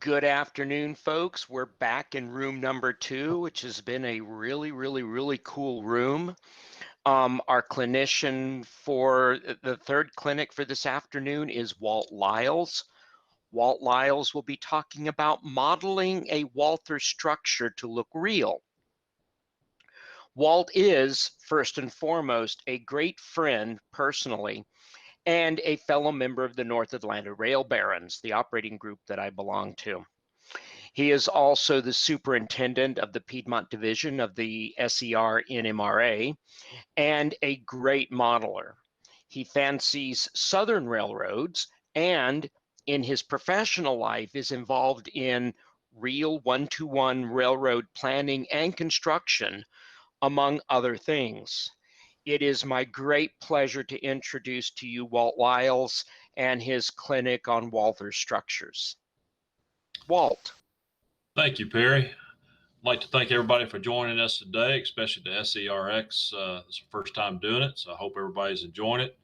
Good afternoon, folks. We're back in room number 2, which has been a really cool room. Our clinician for the third clinic for this afternoon is Walt Liles. Walt Liles will be talking about modeling a Walther structure to look real. Walt is, first and foremost, a great friend personally, and a fellow member of the North Atlanta Rail Barons, the operating group that I belong to. He is also the superintendent of the Piedmont Division of the SER NMRA and a great modeler. He fancies Southern railroads and in his professional life is involved in real one-to-one railroad planning and construction, among other things. It is my great pleasure to introduce to you Walt Liles and his clinic on Walther structures. Walt. Thank you, Perry. I'd like to thank everybody for joining us today, especially the SERX. It's the first time doing it, so I hope everybody's enjoying it.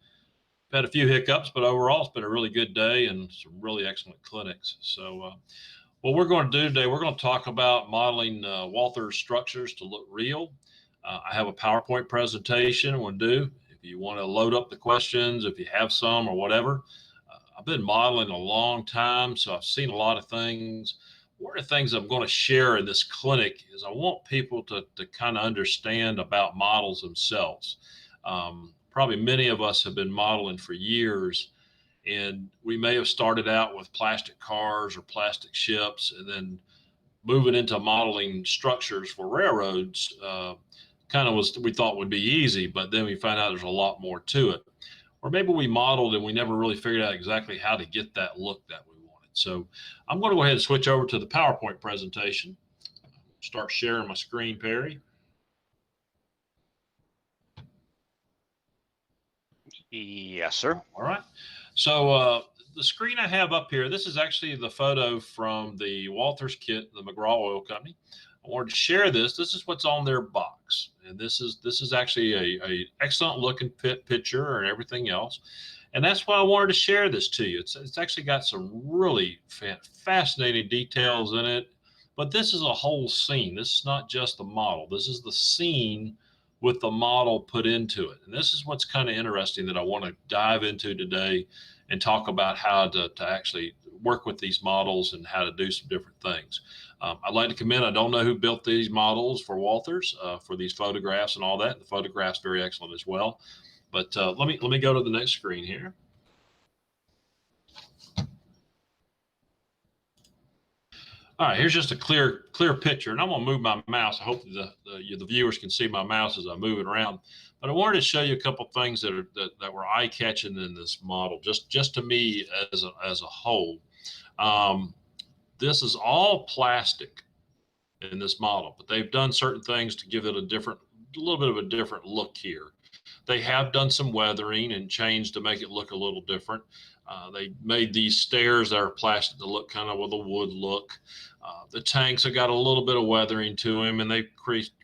We've had a few hiccups, but overall it's been a really good day and some really excellent clinics. So what we're going to do today, we're going to talk about modeling Walther structures to look real. I have a PowerPoint presentation I want to do. If you want to load up the questions, if you have some or whatever. I've been modeling a long time, so I've seen a lot of things. One of the things I'm going to share in this clinic is I want people to kind of understand about models themselves. Probably many of us have been modeling for years, and we may have started out with plastic cars or plastic ships, and then moving into modeling structures for railroads kind of we thought would be easy, but then we found out there's a lot more to it. Or maybe we modeled and we never really figured out exactly how to get that look that we wanted. So I'm going to go ahead and switch over to the PowerPoint presentation. Start sharing my screen, Perry. Yes, sir. All right. So the screen I have up here, this is actually the photo from the Walther's kit, the McGraw Oil Company. I wanted to share this. This is what's on their box, and this is actually a excellent looking picture and everything else. And that's why I wanted to share this to you. It's actually got some really fascinating details in it, but this is a whole scene. This is not just the model. This is the scene with the model put into it. And this is what's kind of interesting that I want to dive into today and talk about how to actually work with these models and how to do some different things. I'd like to commend, I don't know who built these models for Walthers, for these photographs and all that. The photograph's very excellent as well. But let me go to the next screen here. All right, here's just a clear picture, and I'm going to move my mouse. I hope the viewers can see my mouse as I move it around. But I wanted to show you a couple things that were eye-catching in this model, just to me as a whole. This is all plastic in this model, but they've done certain things to give it a little bit of a different look here. They have done some weathering and changed to make it look a little different. They made these stairs that are plastic to look kind of with a wood look. The tanks have got a little bit of weathering to them, and they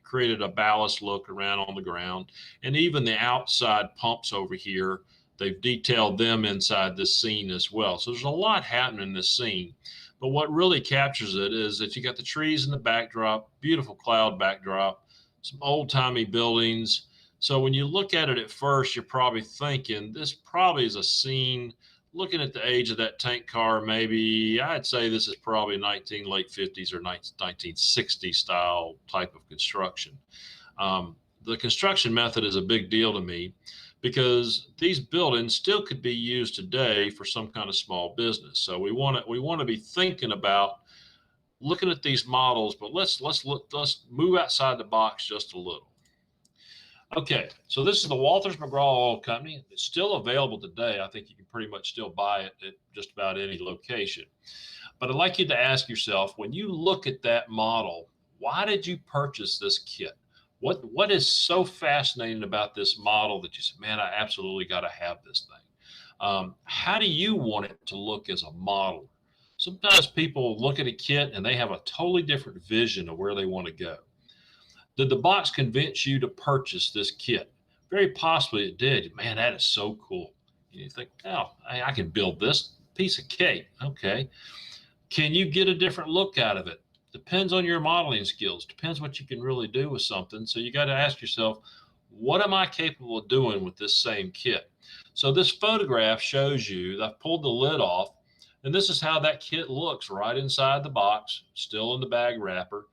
created a ballast look around on the ground. And even the outside pumps over here, they've detailed them inside this scene as well. So there's a lot happening in this scene. But what really captures it is that you got the trees in the backdrop, beautiful cloud backdrop, some old-timey buildings. So when you look at it at first, you're probably thinking this probably is a scene. Looking at the age of that tank car, maybe I'd say this is probably late 50s or 1960 style type of construction. The construction method is a big deal to me because these buildings still could be used today for some kind of small business. So we want to be thinking about looking at these models, but let's move outside the box just a little. Okay, so this is the Walther's McGraw Oil Company. It's still available today. I think you can pretty much still buy it at just about any location. But I'd like you to ask yourself, when you look at that model, why did you purchase this kit? What is so fascinating about this model that you said, man, I absolutely got to have this thing? How do you want it to look as a model? Sometimes people look at a kit and they have a totally different vision of where they want to go. Did the box convince you to purchase this kit? Very possibly it did. Man, that is so cool. You think, oh, I can build this piece of cake. Okay. Can you get a different look out of it? Depends on your modeling skills. Depends what you can really do with something. So you got to ask yourself, what am I capable of doing with this same kit? So this photograph shows you that I've pulled the lid off, and this is how that kit looks right inside the box, still in the bag wrapper.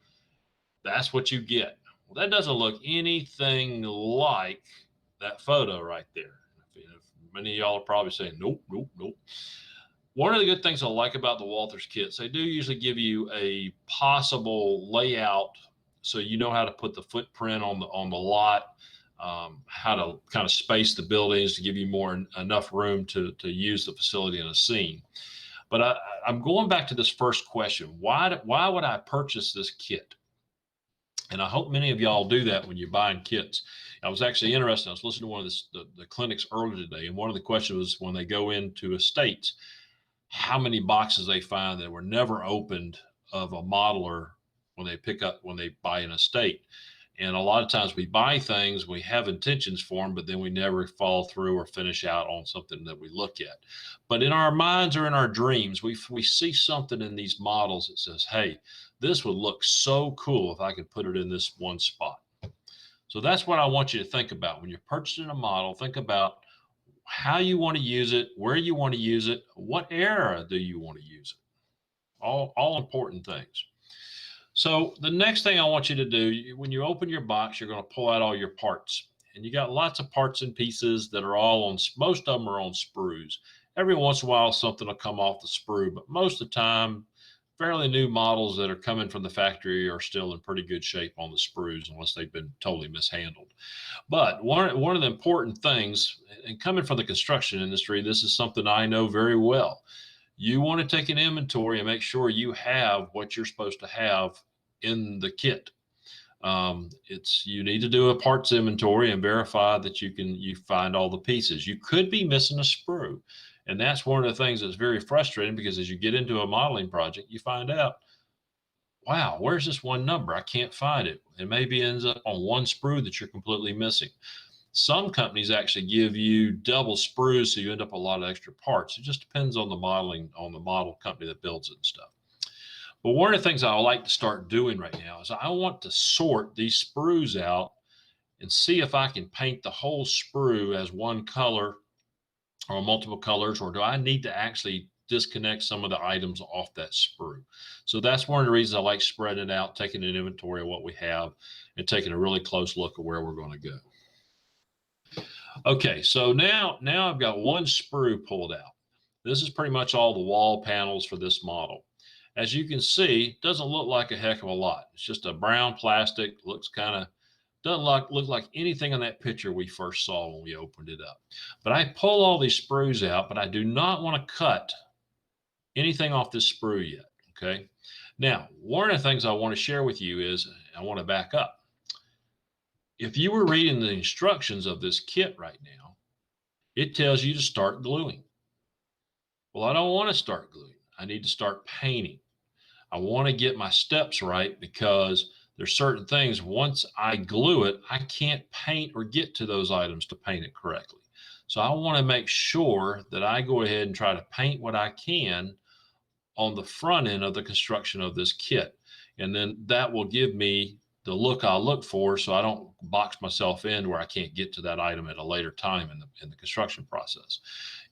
That's what you get. Well, that doesn't look anything like that photo right there. Many of y'all are probably saying, nope, nope, nope. One of the good things I like about the Walthers kits, they do usually give you a possible layout so you know how to put the footprint on the lot, how to kind of space the buildings to give you enough room to use the facility in a scene. But I'm going back to this first question. Why would I purchase this kit? And I hope many of y'all do that when you're buying kits. I was actually interested. I was listening to one of the clinics earlier today, and one of the questions was when they go into estates, how many boxes they find that were never opened of a modeler when they buy an estate. And a lot of times we buy things, we have intentions for them, but then we never follow through or finish out on something that we look at. But in our minds or in our dreams, we see something in these models that says, hey, this would look so cool if I could put it in this one spot. So that's what I want you to think about. When you're purchasing a model, think about how you want to use it, where you want to use it, what era do you want to use it? All important things. So the next thing I want you to do, when you open your box, you're going to pull out all your parts. And you got lots of parts and pieces that are all on, most of them are on sprues. Every once in a while, something will come off the sprue, but most of the time, fairly new models that are coming from the factory are still in pretty good shape on the sprues unless they've been totally mishandled. But one of the important things, and coming from the construction industry, this is something I know very well. You want to take an inventory and make sure you have what you're supposed to have in the kit. You need to do a parts inventory and verify that you find all the pieces. You could be missing a sprue. And that's one of the things that's very frustrating, because as you get into a modeling project, you find out, wow, where's this one number? I can't find it. It maybe ends up on one sprue that you're completely missing. Some companies actually give you double sprues, so you end up with a lot of extra parts. It just depends on the model company that builds it and stuff. But one of the things I would like to start doing right now is I want to sort these sprues out and see if I can paint the whole sprue as one color or multiple colors, or do I need to actually disconnect some of the items off that sprue? So that's one of the reasons I like spreading it out, taking an inventory of what we have, and taking a really close look at where we're going to go. Okay, so now I've got one sprue pulled out. This is pretty much all the wall panels for this model. As you can see, it doesn't look like a heck of a lot. It's just a brown plastic, doesn't look like anything in that picture we first saw when we opened it up. But I pull all these sprues out, but I do not want to cut anything off this sprue yet, okay? Now, one of the things I want to share with you is, I want to back up. If you were reading the instructions of this kit right now, it tells you to start gluing. Well, I don't want to start gluing. I need to start painting. I want to get my steps right, because there's certain things, once I glue it, I can't paint or get to those items to paint it correctly. So I want to make sure that I go ahead and try to paint what I can on the front end of the construction of this kit. And then that will give me the look I'll look for, so I don't box myself in where I can't get to that item at a later time in the construction process.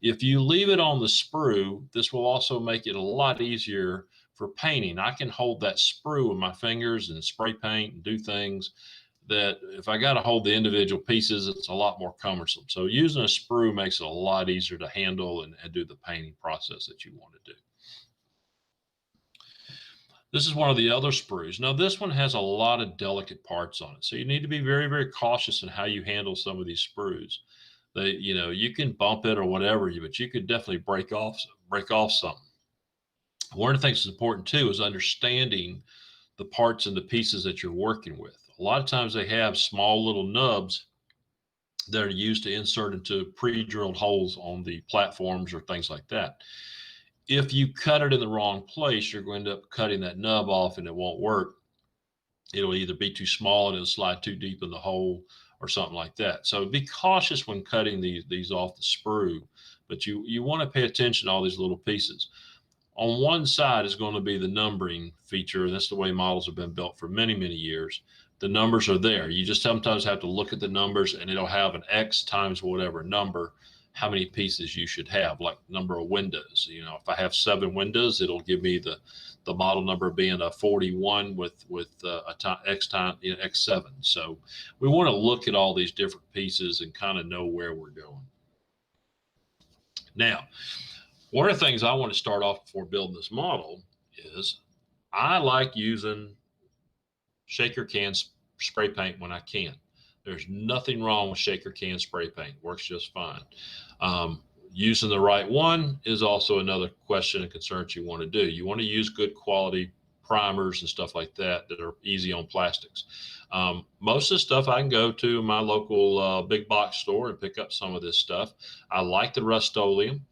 If you leave it on the sprue, this will also make it a lot easier for painting. I can hold that sprue with my fingers and spray paint and do things that if I got to hold the individual pieces, it's a lot more cumbersome. So using a sprue makes it a lot easier to handle and do the painting process that you want to do. This is one of the other sprues. Now this one has a lot of delicate parts on it, so you need to be very, very cautious in how you handle some of these sprues. You can bump it or whatever, but you could definitely break off something. One of the things that's important too is understanding the parts and the pieces that you're working with. A lot of times they have small little nubs that are used to insert into pre-drilled holes on the platforms or things like that. If you cut it in the wrong place, you're going to end up cutting that nub off and it won't work. It'll either be too small and it'll slide too deep in the hole or something like that. So be cautious when cutting these off the sprue, but you want to pay attention to all these little pieces. On one side is going to be the numbering feature, and that's the way models have been built for many, many years. The numbers are there. You just sometimes have to look at the numbers, and it'll have an X times whatever number, how many pieces you should have, like number of windows. You know, if I have 7 windows, it'll give me the model number being a 41 with X time, you know, X7. So we want to look at all these different pieces and kind of know where we're going. Now, one of the things I want to start off before building this model is I like using shaker can spray paint when I can. There's nothing wrong with shaker can spray paint. Works just fine. Using the right one is also another question and concern you want to do. You want to use good quality primers and stuff like that that are easy on plastics. Most of the stuff I can go to my local big box store and pick up some of this stuff. I like the Rust-Oleum,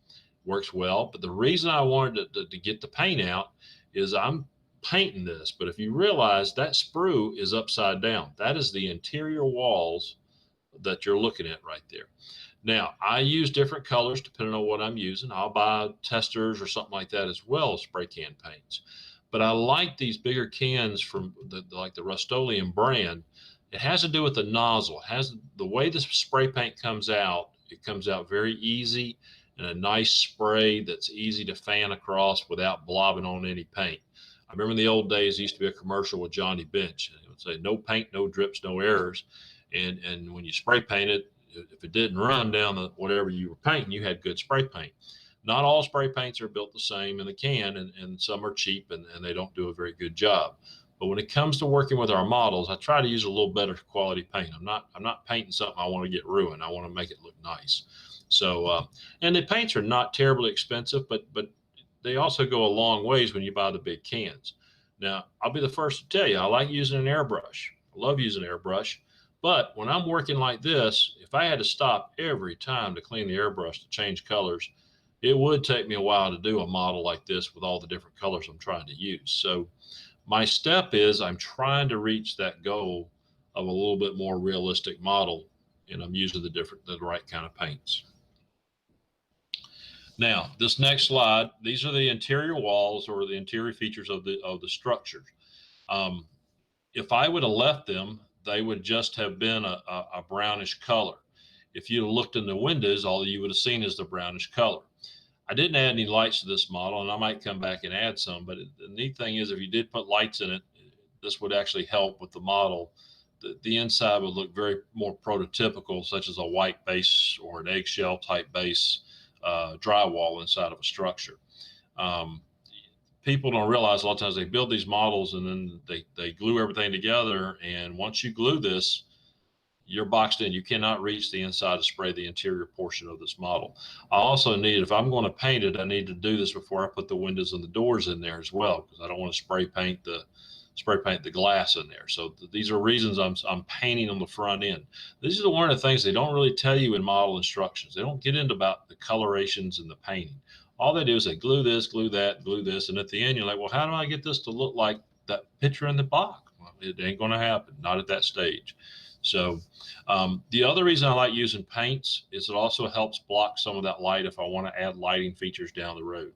works well, but the reason I wanted to get the paint out is I'm painting this, but if you realize that sprue is upside down, that is the interior walls that you're looking at right there. Now, I use different colors depending on what I'm using. I'll buy testers or something like that as well as spray can paints. But I like these bigger cans from like the Rust-Oleum brand. It has to do with the nozzle. It has the way the spray paint comes out. It comes out very easy and a nice spray that's easy to fan across without blobbing on any paint. I remember in the old days, there used to be a commercial with Johnny Bench. It would say, no paint, no drips, no errors. And when you spray painted, if it didn't run down the whatever you were painting, you had good spray paint. Not all spray paints are built the same in the can, and some are cheap and they don't do a very good job. But when it comes to working with our models, I try to use a little better quality paint. I'm not painting something I want to get ruined. I want to make it look nice. So, and the paints are not terribly expensive, but they also go a long ways when you buy the big cans. Now, I'll be the first to tell you, I like using an airbrush. I love using an airbrush. But when I'm working like this, if I had to stop every time to clean the airbrush to change colors, it would take me a while to do a model like this with all the different colors I'm trying to use. So my step is I'm trying to reach that goal of a little bit more realistic model, and I'm using the right kind of paints. Now, this next slide, these are the interior walls or the interior features of the structures. If I would have left them, they would just have been a brownish color. If you looked in the windows, all you would have seen is the brownish color. I didn't add any lights to this model, and I might come back and add some, but the neat thing is if you did put lights in it, this would actually help with the model. The inside would look very more prototypical, such as a white base or an eggshell type base drywall inside of a structure. People don't realize a lot of times they build these models and then they glue everything together. And once you glue this, you're boxed in. You cannot reach the inside to spray the interior portion of this model. I also need, if I'm going to paint it, I need to do this before I put the windows and the doors in there as well, because I don't want to spray paint the glass in there. So these are reasons I'm painting on the front end. These are one of the things they don't really tell you in model instructions. They don't get into about the colorations and the painting. All they do is they glue this, glue that, glue this, and at the end you're like, well, how do I get this to look like that picture in the box? Well, it ain't going to happen, not at that stage. So the other reason I like using paints is it also helps block some of that light if I want to add lighting features down the road.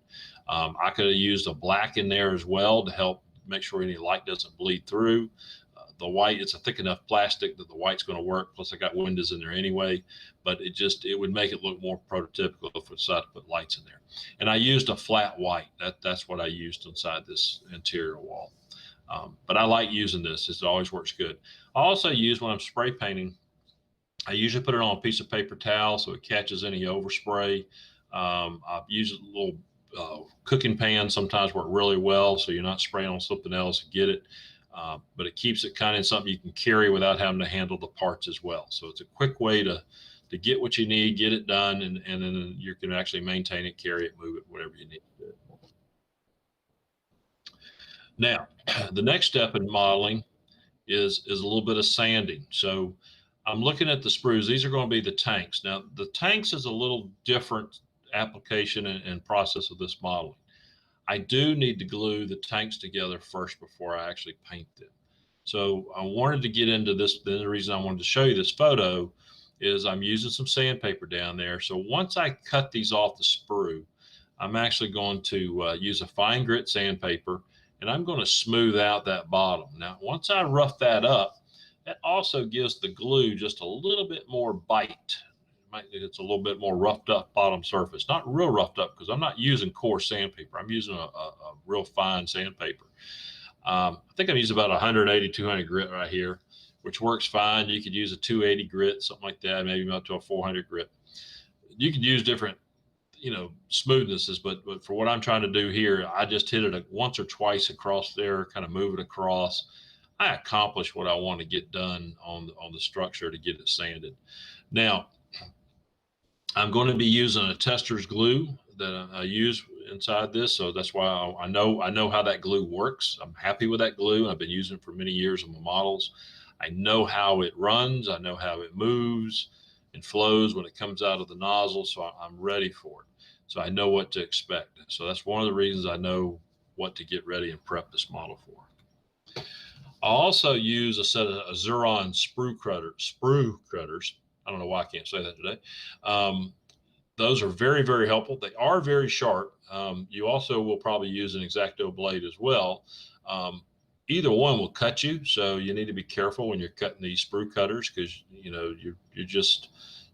I could have used a black in there as well to help make sure any light doesn't bleed through. The white, it's a thick enough plastic that the white's going to work. Plus, I got windows in there anyway, but it would make it look more prototypical if we decided to put lights in there. And I used a flat white. That's what I used inside this interior wall. But I like using this. It always works good. I also use, when I'm spray painting, I usually put it on a piece of paper towel so it catches any overspray. I've used a little cooking pan sometimes work really well, so you're not spraying on something else to get it. But it keeps it kind of something you can carry without having to handle the parts as well. So it's a quick way to get what you need, get it done, and then you can actually maintain it, carry it, move it, whatever you need to do. Now, the next step in modeling is a little bit of sanding. So I'm looking at the sprues. These are going to be the tanks. Now, the tanks is a little different application and process of this modeling. I do need to glue the tanks together first before I actually paint them. So I wanted to get into this. The reason I wanted to show you this photo is I'm using some sandpaper down there. So once I cut these off the sprue, I'm actually going to use a fine grit sandpaper, and I'm going to smooth out that bottom. Now, once I rough that up, that also gives the glue just a little bit more bite. It's a little bit more roughed up bottom surface. Not real roughed up because I'm not using coarse sandpaper. I'm using a real fine sandpaper. I think I'm using about 180, 200 grit right here, which works fine. You could use a 280 grit, something like that, maybe up to a 400 grit. You could use different, smoothnesses, but for what I'm trying to do here, I just hit it once or twice across there, kind of move it across. I accomplish what I want to get done on the structure to get it sanded. Now, I'm going to be using a tester's glue that I use inside this, so that's why I know how that glue works. I'm happy with that glue. I've been using it for many years on my models. I know how it runs. I know how it moves and flows when it comes out of the nozzle, so I'm ready for it. So I know what to expect. So that's one of the reasons I know what to get ready and prep this model for. I also use a set of Zuron sprue cutters. I don't know why I can't say that today. Those are very, very helpful. They are very sharp. You also will probably use an X-Acto blade as well. Either one will cut you, so you need to be careful when you're cutting these sprue cutters because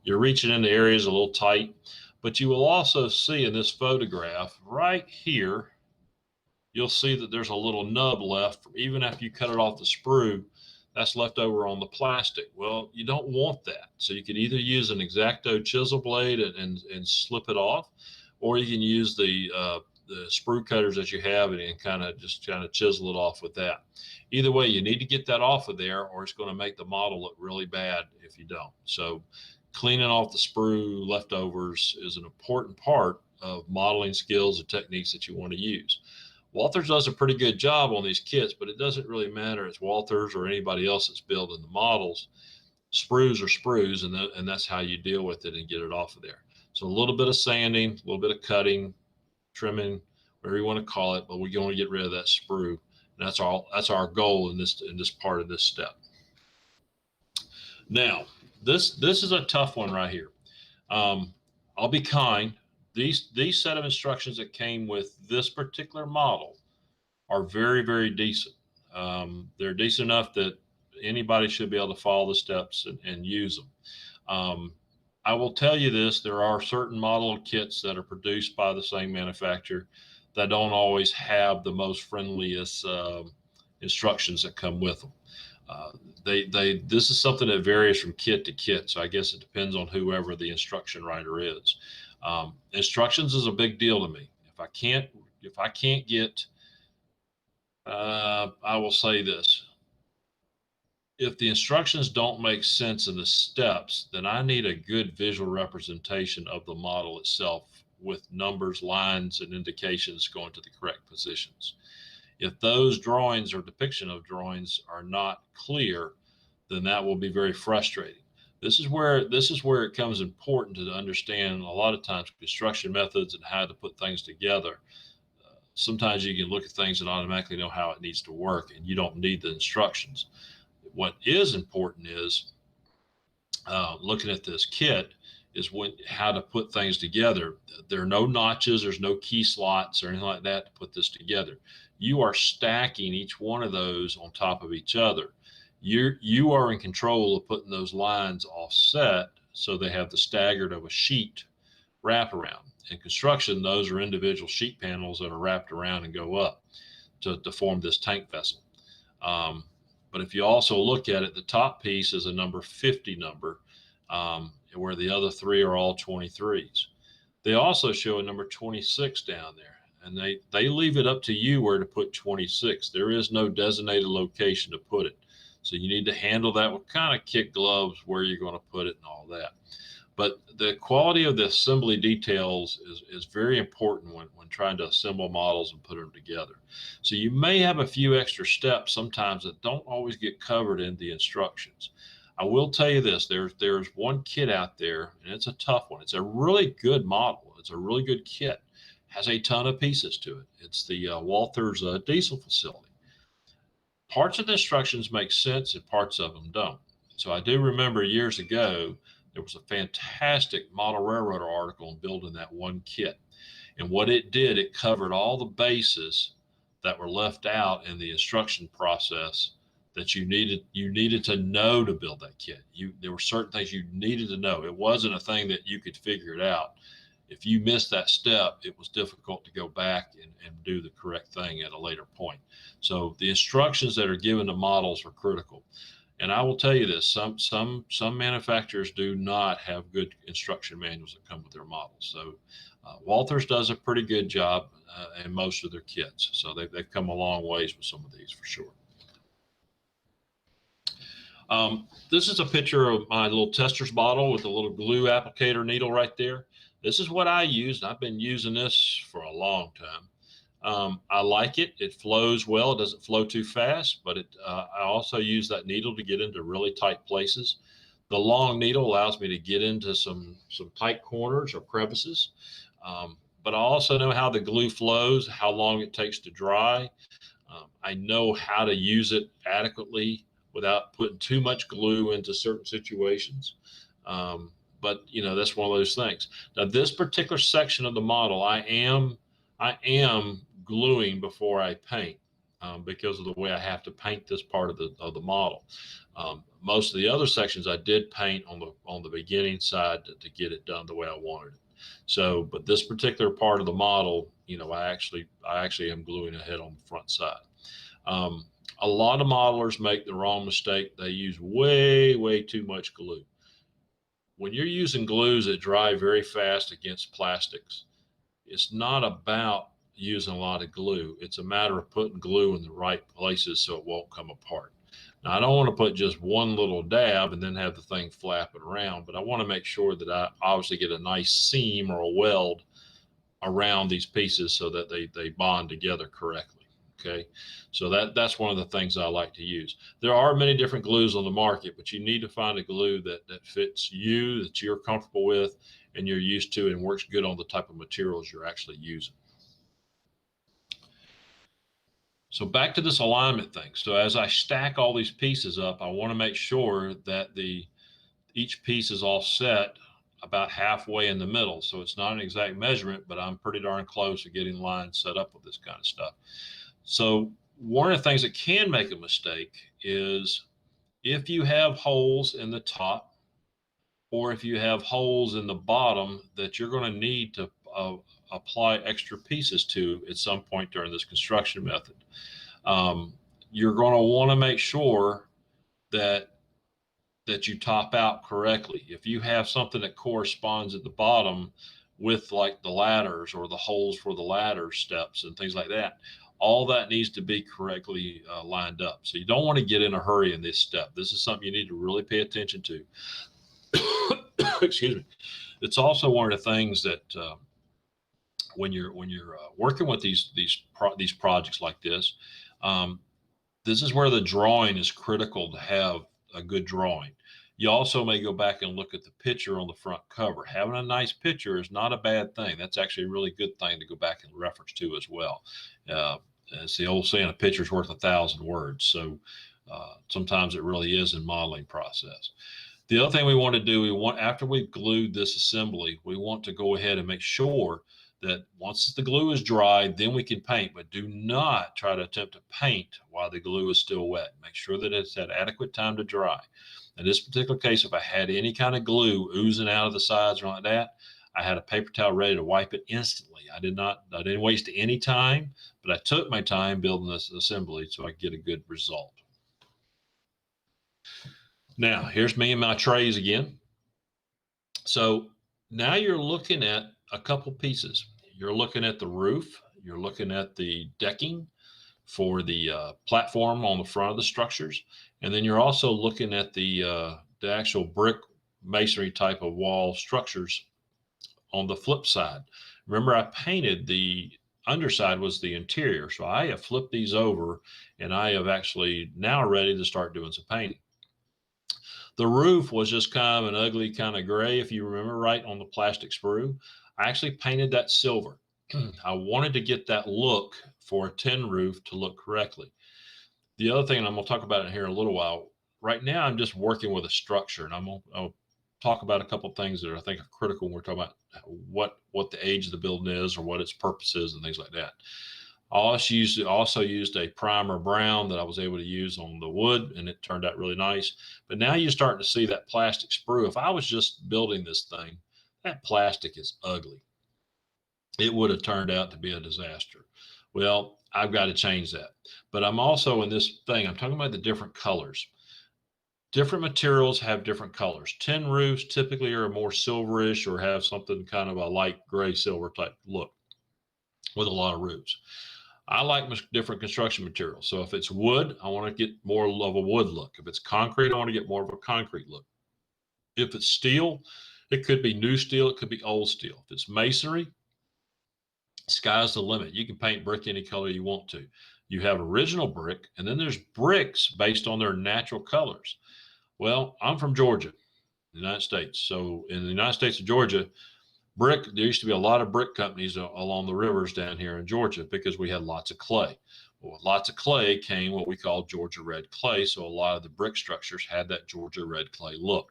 you're reaching into areas a little tight. But you will also see in this photograph right here, you'll see that there's a little nub left even after you cut it off the sprue. That's left over on the plastic. Well, you don't want that. So you can either use an X-Acto chisel blade and slip it off, or you can use the sprue cutters that you have and kind of chisel it off with that. Either way, you need to get that off of there, or it's going to make the model look really bad if you don't. So cleaning off the sprue leftovers is an important part of modeling skills and techniques that you want to use. Walthers does a pretty good job on these kits, but it doesn't really matter. It's Walthers or anybody else that's building the models. Sprues are sprues, and that's how you deal with it and get it off of there. So a little bit of sanding, a little bit of cutting, trimming, whatever you want to call it, but we're going to get rid of that sprue. And that's our goal in this part of this step. Now, this is a tough one right here. I'll be kind. These set of instructions that came with this particular model are very, very decent. They're decent enough that anybody should be able to follow the steps and use them. I will tell you this, there are certain model kits that are produced by the same manufacturer that don't always have the most friendliest instructions that come with them. This is something that varies from kit to kit, so I guess it depends on whoever the instruction writer is. Instructions is a big deal to me. If I can't get, I will say this. If the instructions don't make sense in the steps, then I need a good visual representation of the model itself with numbers, lines, and indications going to the correct positions. If those drawings or depiction of drawings are not clear, then that will be very frustrating. This is where it becomes important to understand a lot of times construction methods and how to put things together. Sometimes you can look at things and automatically know how it needs to work, and you don't need the instructions. What is important is looking at this kit is how to put things together. There are no notches, there's no key slots or anything like that to put this together. You are stacking each one of those on top of each other. You are in control of putting those lines offset so they have the staggered of a sheet wrap around. In construction, those are individual sheet panels that are wrapped around and go up to form this tank vessel. But if you also look at it, the top piece is a number 50 number, where the other three are all 23s. They also show a number 26 down there, and they leave it up to you where to put 26. There is no designated location to put it. So you need to handle that with kind of kid gloves where you're going to put it and all that. But the quality of the assembly details is very important when trying to assemble models and put them together. So you may have a few extra steps sometimes that don't always get covered in the instructions. I will tell you this, there's one kit out there, and it's a tough one. It's a really good model. It's a really good kit. Has a ton of pieces to it. It's the Walthers diesel facility. Parts of the instructions make sense and parts of them don't. So I do remember years ago, there was a fantastic model railroader article on building that one kit. And what it did, it covered all the bases that were left out in the instruction process that you needed to know to build that kit. There were certain things you needed to know. It wasn't a thing that you could figure it out. If you missed that step, it was difficult to go back and do the correct thing at a later point. So the instructions that are given to models are critical. And I will tell you this: some manufacturers do not have good instruction manuals that come with their models. So Walters does a pretty good job in most of their kits. So they've come a long ways with some of these for sure. This is a picture of my little tester's bottle with a little glue applicator needle right there. This is what I use. I've been using this for a long time. I like it. It flows well. It doesn't flow too fast, but I also use that needle to get into really tight places. The long needle allows me to get into some tight corners or crevices. But I also know how the glue flows, how long it takes to dry. I know how to use it adequately without putting too much glue into certain situations. But that's one of those things. Now, this particular section of the model, I am gluing before I paint because of the way I have to paint this part of the model. Most of the other sections I did paint on the beginning side to get it done the way I wanted it. So, but this particular part of the model, I actually am gluing ahead on the front side. A lot of modelers make the wrong mistake. They use way too much glue. When you're using glues that dry very fast against plastics, it's not about using a lot of glue. It's a matter of putting glue in the right places so it won't come apart. Now, I don't want to put just one little dab and then have the thing flapping around, but I want to make sure that I obviously get a nice seam or a weld around these pieces so that they bond together correctly. Okay, so that's one of the things I like to use. There are many different glues on the market, but you need to find a glue that fits you, that you're comfortable with, and you're used to, and works good on the type of materials you're actually using. So back to this alignment thing. So as I stack all these pieces up, I want to make sure that each piece is all set about halfway in the middle. So it's not an exact measurement, but I'm pretty darn close to getting lines set up with this kind of stuff. So one of the things that can make a mistake is if you have holes in the top or if you have holes in the bottom that you're going to need to apply extra pieces to at some point during this construction method. You're going to want to make sure that you top out correctly. If you have something that corresponds at the bottom with like the ladders or the holes for the ladder steps and things like that, all that needs to be correctly lined up. So you don't want to get in a hurry in this step. This is something you need to really pay attention to. Excuse me. It's also one of the things that when you're working with these projects like this, this is where the drawing is critical to have a good drawing. You also may go back and look at the picture on the front cover. Having a nice picture is not a bad thing. That's actually a really good thing to go back and reference to as well. It's the old saying, a picture's worth 1,000 words. So sometimes it really is in modeling process. The other thing we want to do, after we've glued this assembly, we want to go ahead and make sure that once the glue is dry, then we can paint, but do not try to attempt to paint while the glue is still wet. Make sure that it's had adequate time to dry. In this particular case, if I had any kind of glue oozing out of the sides or like that, I had a paper towel ready to wipe it instantly. I didn't waste any time, but I took my time building this assembly so I could get a good result. Now, here's me and my trays again. So now you're looking at a couple pieces. You're looking at the roof. You're looking at the decking for the platform on the front of the structures. And then you're also looking at the actual brick masonry type of wall structures on the flip side. Remember, I painted the underside was the interior. So I have flipped these over and I have actually now ready to start doing some painting. The roof was just kind of an ugly kind of gray, if you remember right, on the plastic sprue. I actually painted that silver. I wanted to get that look for a tin roof to look correctly. The other thing, and I'm going to talk about it here in a little while, right now I'm just working with a structure, and I'm going to talk about a couple of things that I think are critical when we're talking about what the age of the building is or what its purpose is and things like that. I also used a primer brown that I was able to use on the wood, and it turned out really nice. But now you're starting to see that plastic sprue. If I was just building this thing, that plastic is ugly. It would have turned out to be a disaster. Well, I've got to change that. But I'm also in this thing, I'm talking about the different colors. Different materials have different colors. Tin roofs typically are more silverish or have something kind of a light gray silver type look with a lot of roofs. I like different construction materials. So if it's wood, I want to get more of a wood look. If it's concrete, I want to get more of a concrete look. If it's steel, it could be new steel, it could be old steel. If it's masonry, sky's the limit. You can paint brick any color you want to. You have original brick, and then there's bricks based on their natural colors. Well, I'm from Georgia, the United States. So in the United States of Georgia, there used to be a lot of brick companies along the rivers down here in Georgia because we had lots of clay. Well, with lots of clay came what we call Georgia red clay. So a lot of the brick structures had that Georgia red clay look.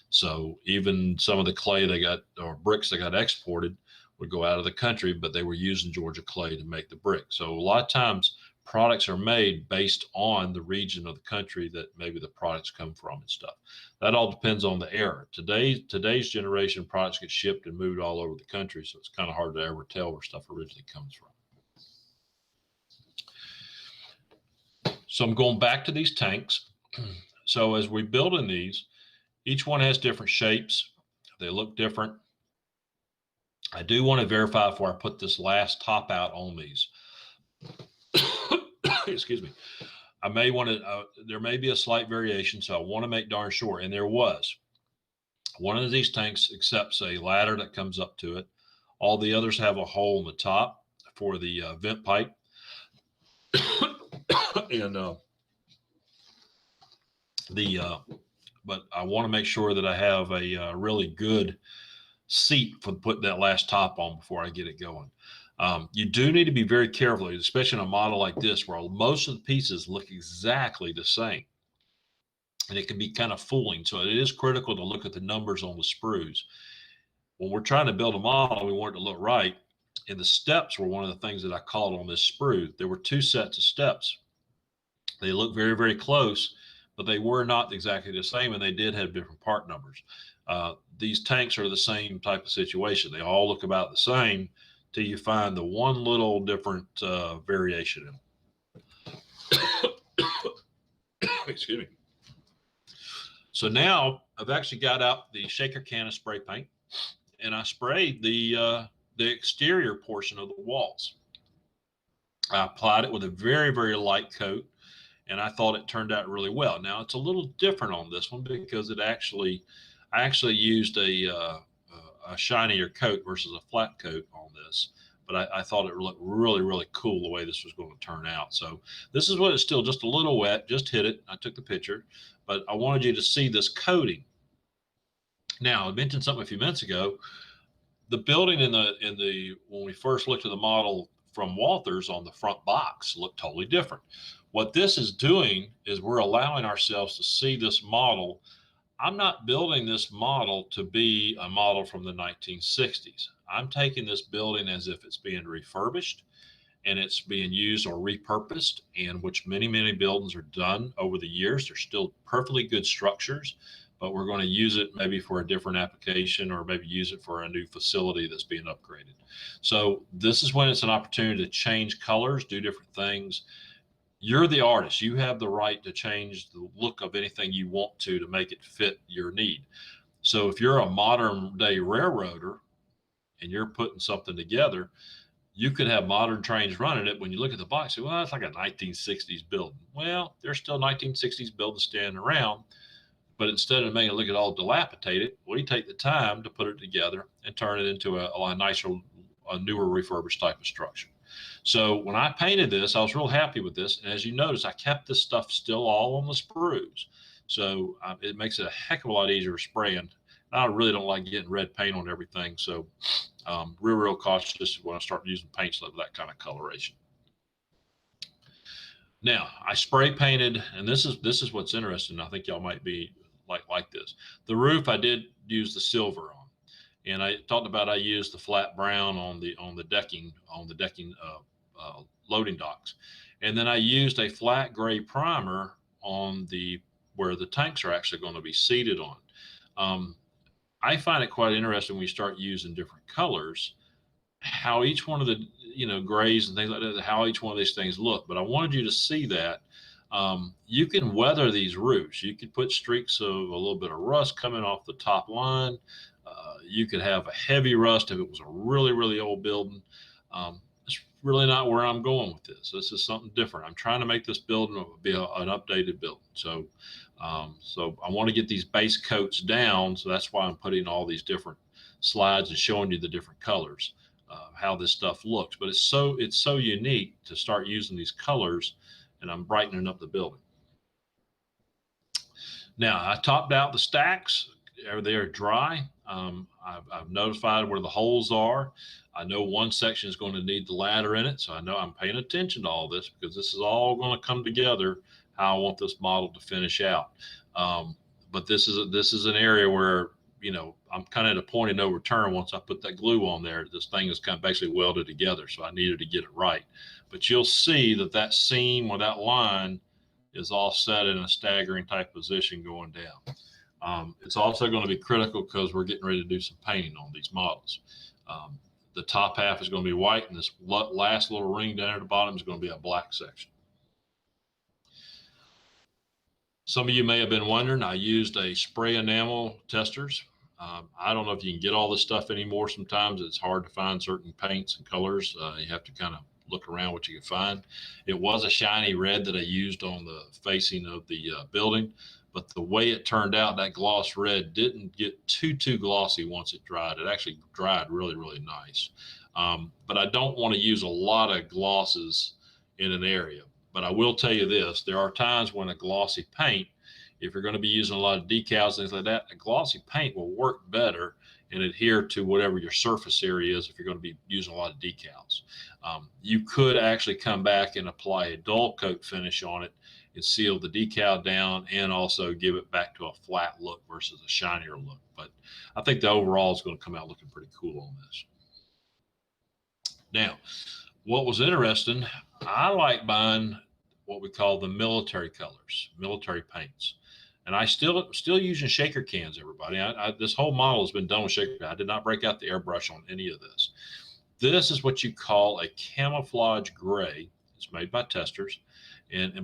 So even some of the clay they got, or bricks that got exported, would go out of the country, but they were using Georgia clay to make the brick. So a lot of times products are made based on the region of the country that maybe the products come from and stuff. That all depends on the era. Today's generation, products get shipped and moved all over the country, so it's kind of hard to ever tell where stuff originally comes from. So I'm going back to these tanks. So as we build in these, each one has different shapes. They look different. I do want to verify before I put this last top out on these. Excuse me. I may want to, there may be a slight variation, so I want to make darn sure. And there was. One of these tanks accepts a ladder that comes up to it. All the others have a hole in the top for the vent pipe. And but I want to make sure that I have a really good seat for putting that last top on before I get it going. You do need to be very careful, especially in a model like this where most of the pieces look exactly the same. And it can be kind of fooling. So it is critical to look at the numbers on the sprues. When we're trying to build a model, we want it to look right. And the steps were one of the things that I called on this sprue. There were two sets of steps. They look very, very close, but they were not exactly the same, and they did have different part numbers. These tanks are the same type of situation. They all look about the same till you find the one little different variation in them. Excuse me. So now I've actually got out the shaker can of spray paint, and I sprayed the exterior portion of the walls. I applied it with a very, very light coat, and I thought it turned out really well. Now it's a little different on this one because I actually used a shinier coat versus a flat coat on this, but I thought it looked really, really cool the way this was going to turn out. So this is what it's still just a little wet, just hit it. I took the picture, but I wanted you to see this coating. Now I mentioned something a few minutes ago. The building when we first looked at the model from Walters on the front box looked totally different. What this is doing is we're allowing ourselves to see this model. I'm not building this model to be a model from the 1960s. I'm taking this building as if it's being refurbished and it's being used or repurposed, and which many, many buildings are done over the years. They're still perfectly good structures, but we're going to use it maybe for a different application or maybe use it for a new facility that's being upgraded. So this is when it's an opportunity to change colors, do different things. You're the artist. You have the right to change the look of anything you want to make it fit your need. So if you're a modern day railroader and you're putting something together, you could have modern trains running it. When you look at the box, say, well, it's like a 1960s building. Well, there's still 1960s buildings standing around, but instead of making it look at all dilapidated, we take the time to put it together and turn it into a nicer, a newer refurbished type of structure. So when I painted this, I was real happy with this. And as you notice, I kept this stuff still all on the sprues. So it makes it a heck of a lot easier spraying. I really don't like getting red paint on everything. So real cautious when I start using paints of that kind of coloration. Now I spray painted, and this is what's interesting. I think y'all might be like this. The roof I did use the silver on, and I talked about I used the flat brown on the decking loading docks, and then I used a flat gray primer on the where the tanks are actually going to be seated on. I find it quite interesting when you start using different colors, how each one of the grays and things like that, how each one of these things look. But I wanted you to see that you can weather these roofs. You could put streaks of a little bit of rust coming off the top line. You could have a heavy rust if it was a really, really old building. It's really not where I'm going with this. This is something different. I'm trying to make this building be an updated building. So I want to get these base coats down. So that's why I'm putting all these different slides and showing you the different colors, how this stuff looks. But it's so unique to start using these colors, and I'm brightening up the building. Now I topped out the stacks. They are dry. I've notified where the holes are. I know one section is going to need the ladder in it, so I know I'm paying attention to all this because this is all going to come together how I want this model to finish out. But this is an area where I'm kind of at a point of no return. Once I put that glue on there, this thing is kind of basically welded together, so I needed to get it right. But you'll see that seam or that line is all set in a staggering type position going down. It's also going to be critical because we're getting ready to do some painting on these models. The top half is going to be white, and this last little ring down at the bottom is going to be a black section. Some of you may have been wondering, I used a spray enamel testers. I don't know if you can get all this stuff anymore. Sometimes it's hard to find certain paints and colors. You have to kind of look around what you can find. It was a shiny red that I used on the facing of the building, but the way it turned out, that gloss red didn't get too glossy once it dried. It actually dried really, really nice. But I don't want to use a lot of glosses in an area. But I will tell you this, there are times when a glossy paint, if you're going to be using a lot of decals, things like that, a glossy paint will work better and adhere to whatever your surface area is if you're going to be using a lot of decals. You could actually come back and apply a dull coat finish on it and seal the decal down and also give it back to a flat look versus a shinier look. But I think the overall is going to come out looking pretty cool on this. Now, what was interesting, I like buying what we call the military colors, military paints. And I still using shaker cans, everybody. This whole model has been done with shaker cans. I did not break out the airbrush on any of this. This is what you call a camouflage gray. It's made by Testers,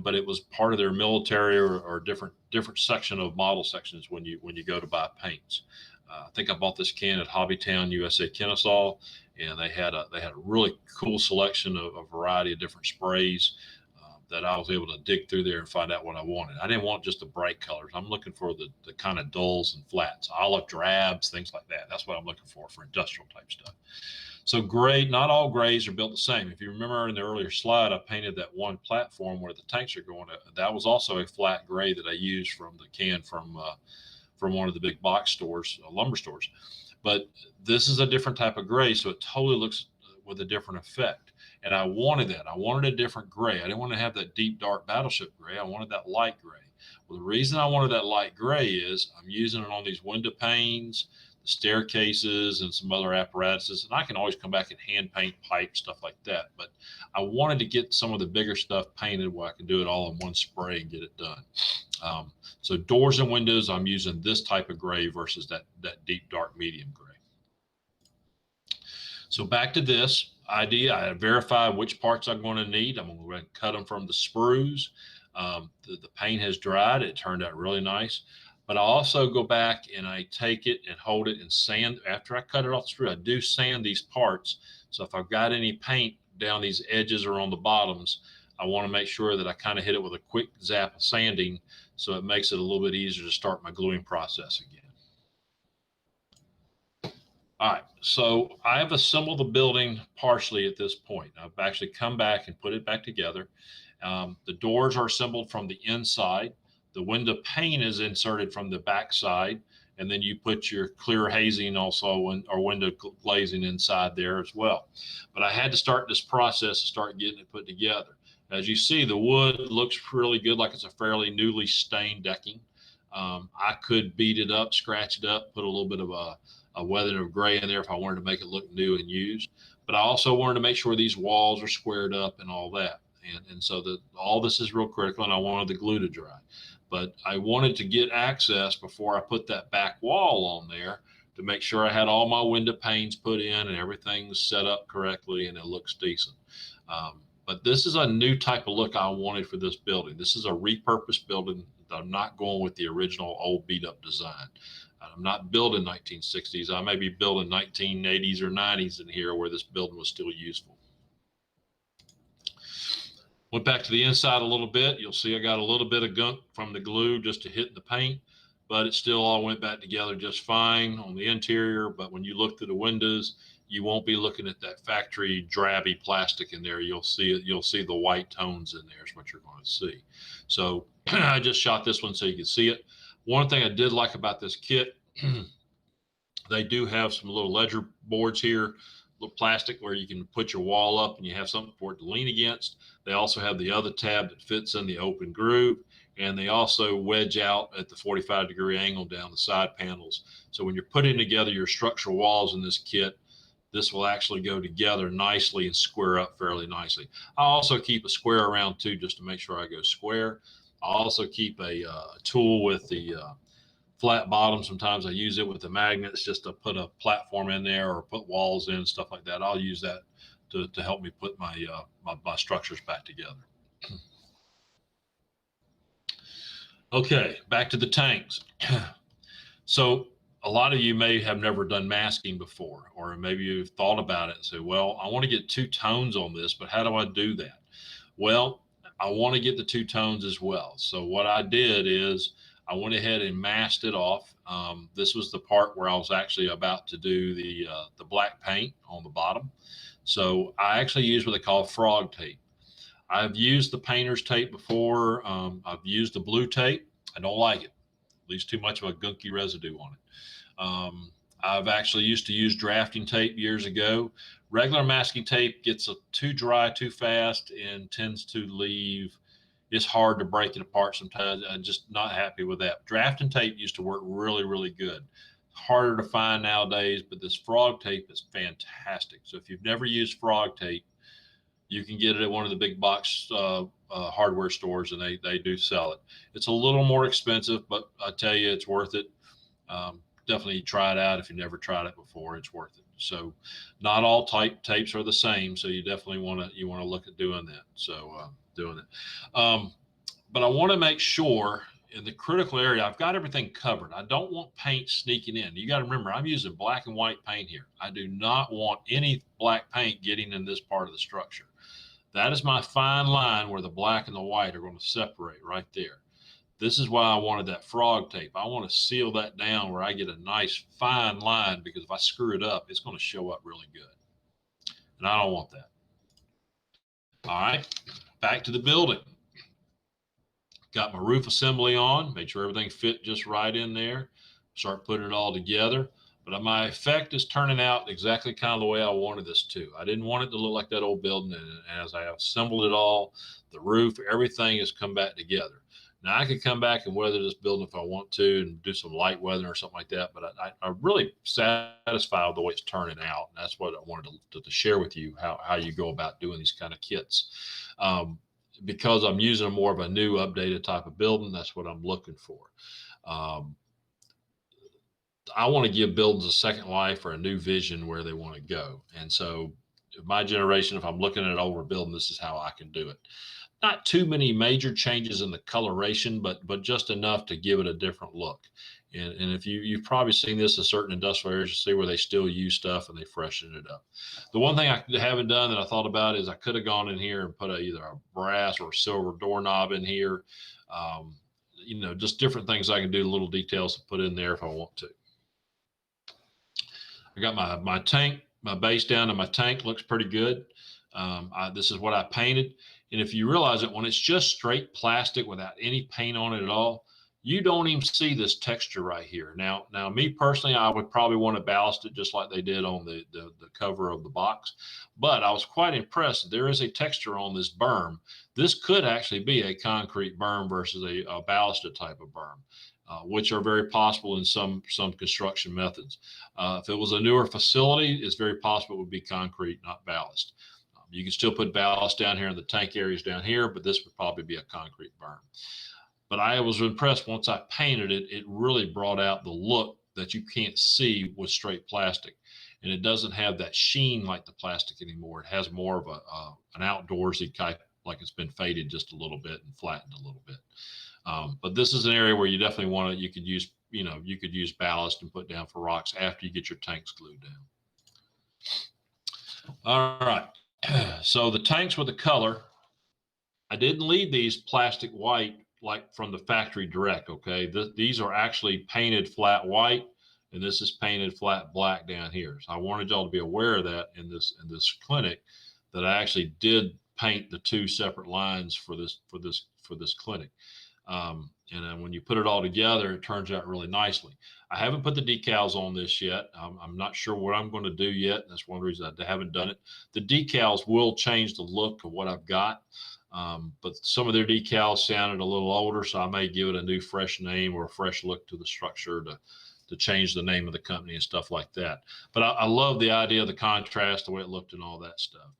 but it was part of their military or different section of model sections when you go to buy paints. I think I bought this can at Hobbytown USA Kennesaw, and they had a really cool selection of a variety of different sprays that I was able to dig through there and find out what I wanted. I didn't want just the bright colors. I'm looking for the kind of dulls and flats, olive drabs, things like that. That's what I'm looking for industrial type stuff. So gray, not all grays are built the same. If you remember in the earlier slide, I painted that one platform where the tanks are going. That was also a flat gray that I used from the can from one of the big box stores, lumber stores. But this is a different type of gray, so it totally looks with a different effect. And I wanted that. I wanted a different gray. I didn't want to have that deep, dark battleship gray. I wanted that light gray. Well, the reason I wanted that light gray is I'm using it on these window panes, the staircases, and some other apparatuses. And I can always come back and hand paint pipe, stuff like that. But I wanted to get some of the bigger stuff painted where I can do it all in one spray and get it done. So doors and windows, I'm using this type of gray versus that deep, dark, medium gray. So back to this idea, I verify which parts I'm going to need. I'm going to cut them from the sprues. The paint has dried. It turned out really nice. But I also go back and I take it and hold it and sand. After I cut it off the sprue, I do sand these parts. So if I've got any paint down these edges or on the bottoms, I want to make sure that I kind of hit it with a quick zap of sanding so it makes it a little bit easier to start my gluing process again. All right, so I have assembled the building partially at this point. I've actually come back and put it back together. The doors are assembled from the inside. The window pane is inserted from the back side, and then you put your clear hazing also or window glazing inside there as well. But I had to start this process to start getting it put together. As you see, the wood looks really good, like it's a fairly newly stained decking. I could beat it up, scratch it up, put a little bit of a weathering of gray in there if I wanted to make it look new and used. But I also wanted to make sure these walls are squared up and all that. And so all this is real critical, and I wanted the glue to dry. But I wanted to get access before I put that back wall on there to make sure I had all my window panes put in and everything's set up correctly and it looks decent. But this is a new type of look I wanted for this building. This is a repurposed building. I'm not going with the original old beat up design. I'm not building 1960s. I may be building 1980s or 90s in here where this building was still useful. Went back to the inside a little bit. You'll see I got a little bit of gunk from the glue just to hit the paint, but it still all went back together just fine on the interior. But when you look through the windows, you won't be looking at that factory drabby plastic in there. You'll see it. You'll see the white tones in there is what you're going to see. So I just shot this one so you can see it. One thing I did like about this kit, they do have some little ledger boards here, little plastic where you can put your wall up and you have something for it to lean against. They also have the other tab that fits in the open groove, and they also wedge out at the 45-degree angle down the side panels. So when you're putting together your structural walls in this kit, this will actually go together nicely and square up fairly nicely. I also keep a square around too, just to make sure I go square. I also keep a tool with the flat bottom. Sometimes I use it with the magnets just to put a platform in there or put walls in, stuff like that. I'll use that to help me put my structures back together. Okay, back to the tanks. So a lot of you may have never done masking before, or maybe you've thought about it and say, well, I want to get two tones on this, but how do I do that? Well, I want to get the two tones as well. So what I did is I went ahead and masked it off. This was the part where I was actually about to do the black paint on the bottom. So I actually used what they call frog tape. I've used the painter's tape before. I've used the blue tape. I don't like it. It leaves too much of a gunky residue on it. I've actually used to use drafting tape years ago. Regular masking tape gets too dry too fast and tends to leave. It's hard to break it apart sometimes. I'm just not happy with that. Drafting tape used to work really, really good. Harder to find nowadays, but this frog tape is fantastic. So if you've never used frog tape, you can get it at one of the big box hardware stores, and they do sell it. It's a little more expensive, but I tell you, it's worth it. Definitely try it out if you never tried it before. It's worth it. So not all tapes are the same, so you definitely want to look at doing that. So doing it. But I want to make sure in the critical area, I've got everything covered. I don't want paint sneaking in. You got to remember, I'm using black and white paint here. I do not want any black paint getting in this part of the structure. That is my fine line where the black and the white are going to separate right there. This is why I wanted that frog tape. I want to seal that down where I get a nice fine line, because if I screw it up, it's going to show up really good. And I don't want that. All right, back to the building. Got my roof assembly on, made sure everything fit just right in there. Start putting it all together. But my effect is turning out exactly kind of the way I wanted this to. I didn't want it to look like that old building. And as I assembled it all, the roof, everything has come back together. Now, I could come back and weather this building if I want to and do some light weathering or something like that, but I'm really satisfied with the way it's turning out. And that's what I wanted to share with you, how you go about doing these kind of kits. Because I'm using more of a new, updated type of building, that's what I'm looking for. I want to give buildings a second life or a new vision where they want to go. And so my generation, if I'm looking at an older building, this is how I can do it. Not too many major changes in the coloration, but just enough to give it a different look. And if you've probably seen this in certain industrial areas, you see where they still use stuff and they freshen it up. The one thing I haven't done that I thought about is I could have gone in here and put either a brass or silver doorknob in here. Just different things I can do, little details to put in there if I want to. I got my tank, my base down, and my tank looks pretty good. This is what I painted. And if you realize it, when it's just straight plastic without any paint on it at all, you don't even see this texture right here. Now, me personally, I would probably want to ballast it just like they did on the cover of the box. But I was quite impressed. There is a texture on this berm. This could actually be a concrete berm versus a ballasted type of berm. which are very possible in some construction methods. If it was a newer facility, it's very possible it would be concrete, not ballast. You can still put ballast down here in the tank areas down here, but this would probably be a concrete berm. But I was impressed once I painted it, it really brought out the look that you can't see with straight plastic. And it doesn't have that sheen like the plastic anymore. It has more of an outdoorsy type, like it's been faded just a little bit and flattened a little bit. But this is an area where you definitely want to, you could use ballast and put down for rocks after you get your tanks glued down. All right. So the tanks with the color, I didn't leave these plastic white like from the factory direct. Okay. These are actually painted flat white, and this is painted flat black down here. So I wanted y'all to be aware of that in this clinic, that I actually did paint the two separate lines for this clinic. And then when you put it all together, it turns out really nicely. I haven't put the decals on this yet. I'm not sure what I'm going to do yet. That's one reason I haven't done it. The decals will change the look of what I've got. But some of their decals sounded a little older, so I may give it a new fresh name or a fresh look to the structure to change the name of the company and stuff like that. But I love the idea of the contrast, the way it looked and all that stuff.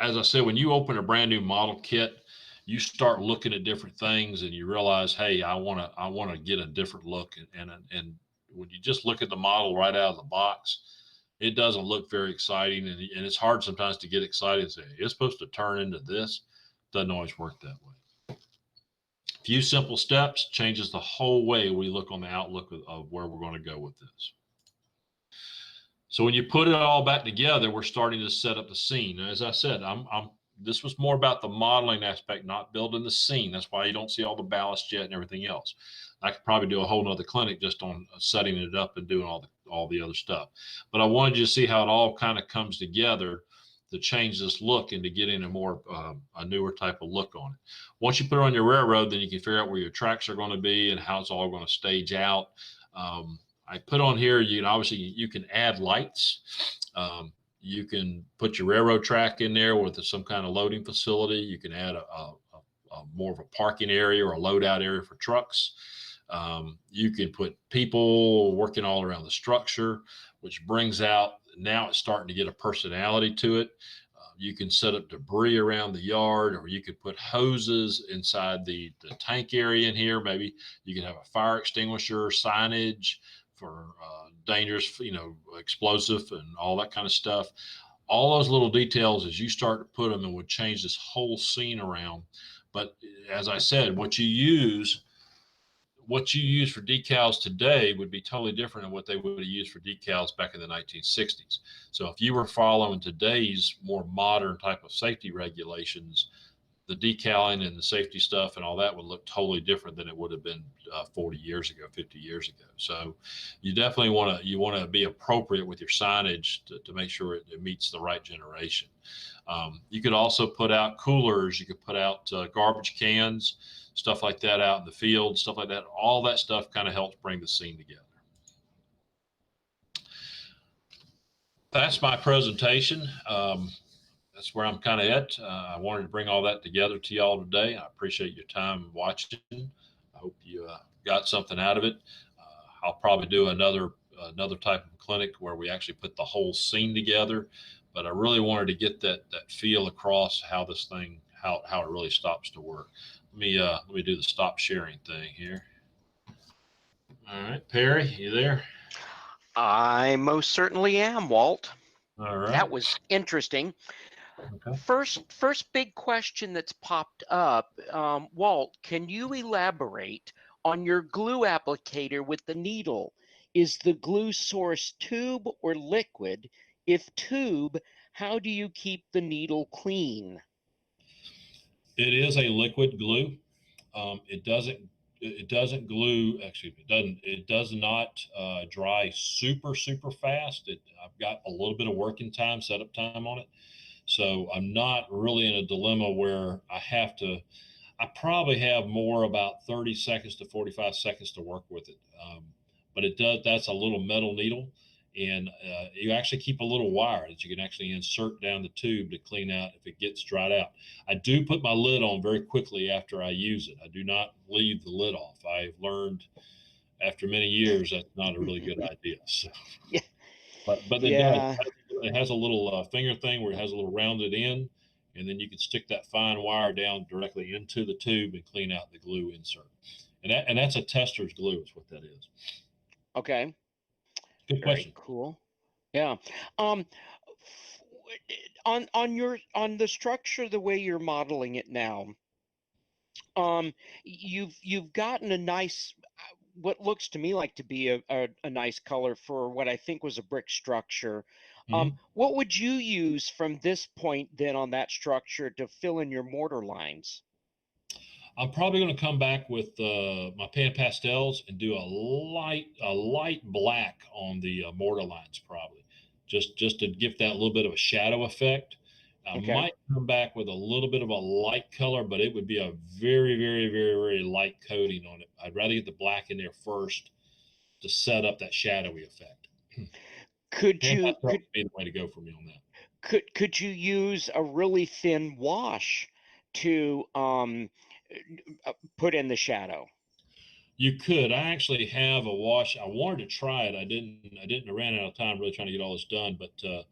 As I said, when you open a brand new model kit, you start looking at different things and you realize, hey, I want to get a different look. And when you just look at the model right out of the box, it doesn't look very exciting. And it's hard sometimes to get excited and say, it's supposed to turn into this. Doesn't always work that way. A few simple steps changes the whole way we look on the outlook of where we're going to go with this. So when you put it all back together, we're starting to set up the scene. And as I said, this was more about the modeling aspect, not building the scene. That's why you don't see all the ballast yet and everything else. I could probably do a whole nother clinic just on setting it up and doing all the other stuff. But I wanted you to see how it all kind of comes together to change this look and to getting a newer type of look on it. Once you put it on your railroad, then you can figure out where your tracks are going to be and how it's all going to stage out. I put on here, you can add lights. You can put your railroad track in there with some kind of loading facility. You can add a more of a parking area or a loadout area for trucks. You can put people working all around the structure, which brings out, now it's starting to get a personality to it. You can set up debris around the yard, or you could put hoses inside the tank area in here. Maybe you can have a fire extinguisher, signage for dangerous, explosive and all that kind of stuff. All those little details, as you start to put them, and would change this whole scene around. But as I said, what you use for decals today would be totally different than what they would have used for decals back in the 1960s. So if you were following today's more modern type of safety regulations, the decaling and the safety stuff and all that would look totally different than it would have been 40 years ago, 50 years ago. So you definitely want to be appropriate with your signage to make sure it meets the right generation. You could also put out coolers. You could put out garbage cans, stuff like that out in the field, stuff like that. All that stuff kind of helps bring the scene together. That's my presentation. That's where I'm kind of at. I wanted to bring all that together to y'all today. I appreciate your time watching. I hope you got something out of it. I'll probably do another type of clinic where we actually put the whole scene together. But I really wanted to get that feel across how this thing, how it really stops to work. Let me do the stop sharing thing here. All right, Perry, you there? I most certainly am, Walt. All right. That was interesting. Okay. First big question that's popped up, Walt, can you elaborate on your glue applicator with the needle? Is the glue source tube or liquid? If tube, how do you keep the needle clean? It is a liquid glue. It doesn't glue. Actually, it does not dry super fast. I've got a little bit of working time, setup time on it. So I'm not really in a dilemma where I probably have more about 30 seconds to 45 seconds to work with it. But that's a little metal needle. And you actually keep a little wire that you can actually insert down the tube to clean out if it gets dried out. I do put my lid on very quickly after I use it. I do not leave the lid off. I've learned after many years that's not a really good idea. So, Yeah. but it does. Yeah. It has a little finger thing where it has a little rounded end, and then you can stick that fine wire down directly into the tube and clean out the glue insert. And that's a tester's glue is what that is. Okay. Good Very question. cool. Yeah. Um, on the structure, the way you're modeling it now, you've gotten a nice, what looks to me like to be a nice color for what I think was a brick structure. Mm-hmm. What would you use from this point then on that structure to fill in your mortar lines? I'm probably going to come back with my pan pastels and do a light black on the mortar lines, probably just to give that little bit of a shadow effect. I Okay. might come back with a little bit of a light color, but it would be a very light coating on it. I'd rather get the black in there first to set up that shadowy effect. Could Pan you pastel would be the way to go for me on that. could you use a really thin wash to put in the shadow? You could. I actually have a wash. I wanted to try it. I didn't. I didn't. I ran out of time really trying to get all this done. But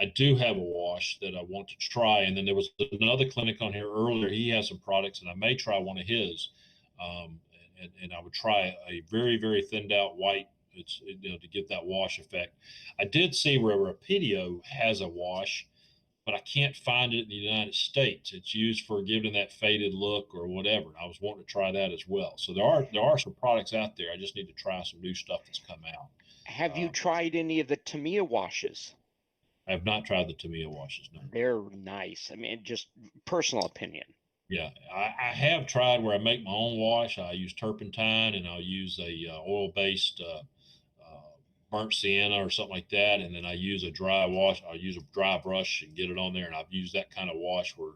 I do have a wash that I want to try. And then there was another clinic on here earlier. He has some products, and I may try one of his. Um, and I would try a very thinned out white. It's to get that wash effect. I did see where Rapidio has a wash, but I can't find it in the United States. It's used for giving that faded look or whatever. And I was wanting to try that as well. So there are some products out there. I just need to try some new stuff that's come out. Have you Uh, tried any of the Tamiya washes? I have not tried the Tamiya washes. No. They're nice. I mean, just personal opinion. Yeah, I have tried where I make my own wash. I use turpentine and I'll use a oil-based uh, burnt sienna or something like that, and then I use a dry wash. I'll use a dry brush and get it on there, and I've used that kind of wash where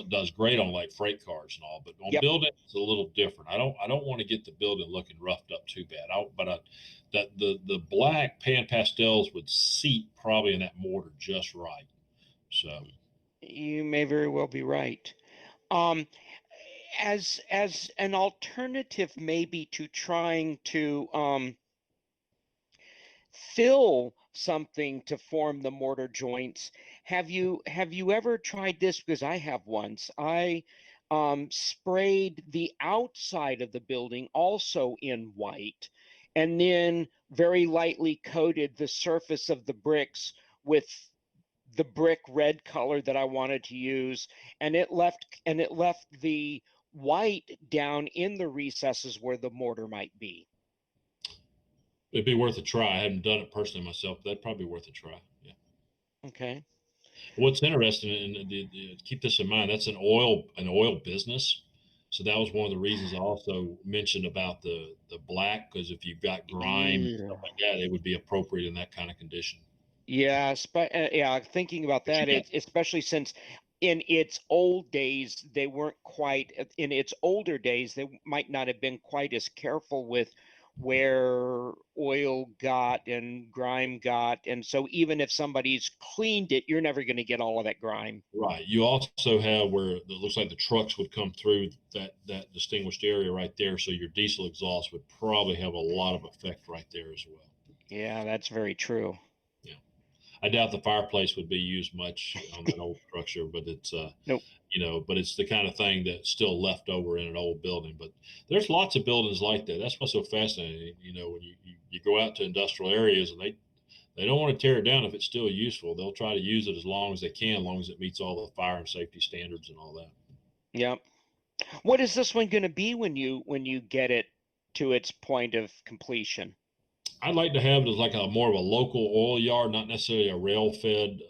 does great on like freight cars and all, but on Yep. building it's a little different. I don't want to get the building looking roughed up too bad. That the black pan pastels would seat probably in that mortar just right. So You may very well be right. Um, as an alternative, maybe to trying to fill something to form the mortar joints, have you ever tried this? Because I have once. I sprayed the outside of the building also in white, and then very lightly coated the surface of the bricks with the brick red color that I wanted to use, and it left the white down in the recesses where the mortar might be. it'd be worth a try. I haven't done it personally myself, but that'd probably be worth a try. Yeah. Okay. What's interesting, and keep this in mind, that's an oil business. So that was one of the reasons I also mentioned about the black, because if you've got grime and stuff Yeah. like that, it would be appropriate in that kind of condition. Yes, but yeah, thinking about But you that, got it's especially since in its old days they weren't quite in its older days they might not have been quite as careful with where oil got and grime got, and so even if somebody's cleaned it, you're never going to get all of that grime. right. You also have where it looks like the trucks would come through that distinguished area right there. So your diesel exhaust would probably have a lot of effect right there as well. Yeah, that's very true. Yeah. I doubt the fireplace would be used much on that old structure, but Nope. but it's the kind of thing that's still left over in an old building. But there's lots of buildings like that. That's what's so fascinating. When you go out to industrial areas and they don't want to tear it down if it's still useful. They'll try to use it as long as they can, as long as it meets all the fire and safety standards and all that. Yep. What is this one going to be when you get it to its point of completion? I'd like to have it as like a more of a local oil yard, not necessarily a rail fed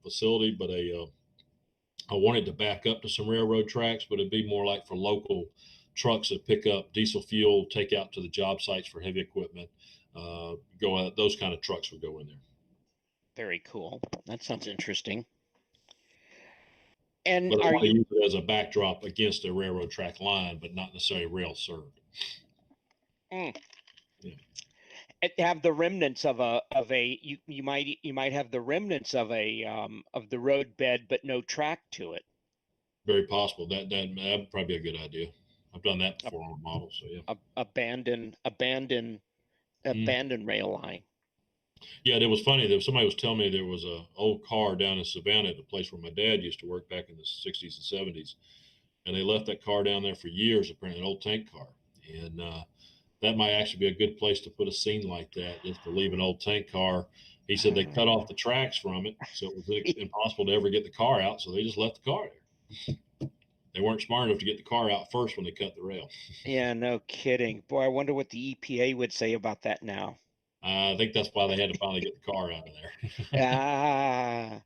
facility, but I wanted to back up to some railroad tracks, but it'd be more like for local trucks that pick up diesel fuel, take out to the job sites for heavy equipment. Go out, those kind of trucks would go in there. Very cool. That sounds interesting. And But I are want to you use it as a backdrop against a railroad track line, but not necessarily rail served. mm, Yeah. have the remnants of a you might have the remnants of the road bed, but no track to it. Very possible. That'd probably be a good idea. I've done that A, before on a model, so yeah. Mm. Abandoned rail line. Yeah, it was funny that somebody was telling me there was a old car down in Savannah at the place where my dad used to work back in the 60s and 70s, and they left that car down there for years, apparently, an old tank car. And that might actually be a good place to put a scene like that, just to leave an old tank car. He said they cut off the tracks from it, so it was impossible to ever get the car out, so they just left the car there. They weren't smart enough to get the car out first when they cut the rail. Yeah, no kidding. Boy, I wonder what the EPA would say about that now. I think that's why they had to finally get the car out of there. Ah,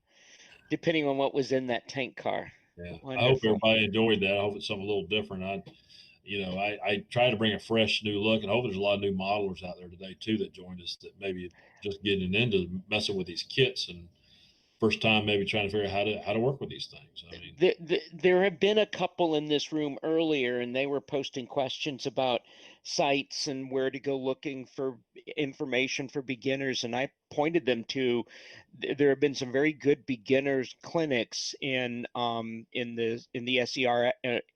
depending on what was in that tank car. Yeah, I hope Wonderful. everybody enjoyed that. I hope it's something a little different. I try to bring a fresh new look, and I hope there's a lot of new modelers out there today too that joined us that maybe just getting into messing with these kits and first time maybe trying to figure out how to work with these things. I mean, There have been a couple in this room earlier, and they were posting questions about sites and where to go looking for information for beginners. And I pointed them to there have been some very good beginners clinics in the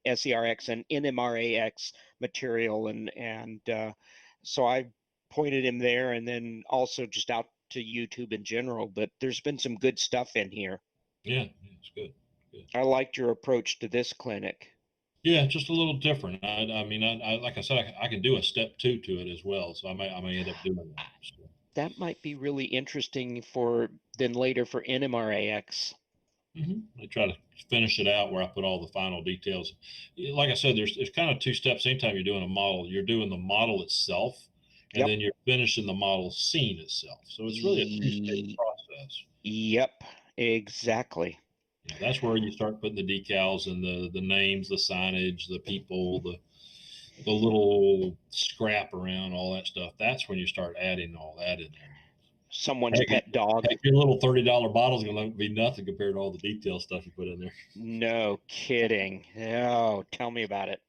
SERX and NMRAX material, and so I pointed him there, and then also just out to YouTube in general. But there's been some good stuff in here. yeah, it's good. Good. I liked your approach to this clinic. Yeah, just a little different. I mean, like I said, I can do a step two to it as well, so I may end up doing that. So. That might be really interesting for then later for NMRAX. I try to finish it out where I put all the final details. Like I said, there's kind of two steps. Anytime you're doing a model, you're doing the model itself, and Yep. then you're finishing the model scene itself. So it's really a two-stage process. Yep, exactly. Yeah, that's where you start putting the decals and the names, the signage, the people, the little scrap around, all that stuff. That's when you start adding all that in there. Someone's pet dog. Heck, your little $30 bottle is going to be nothing compared to all the detail stuff you put in there. No kidding. Oh, tell me about it.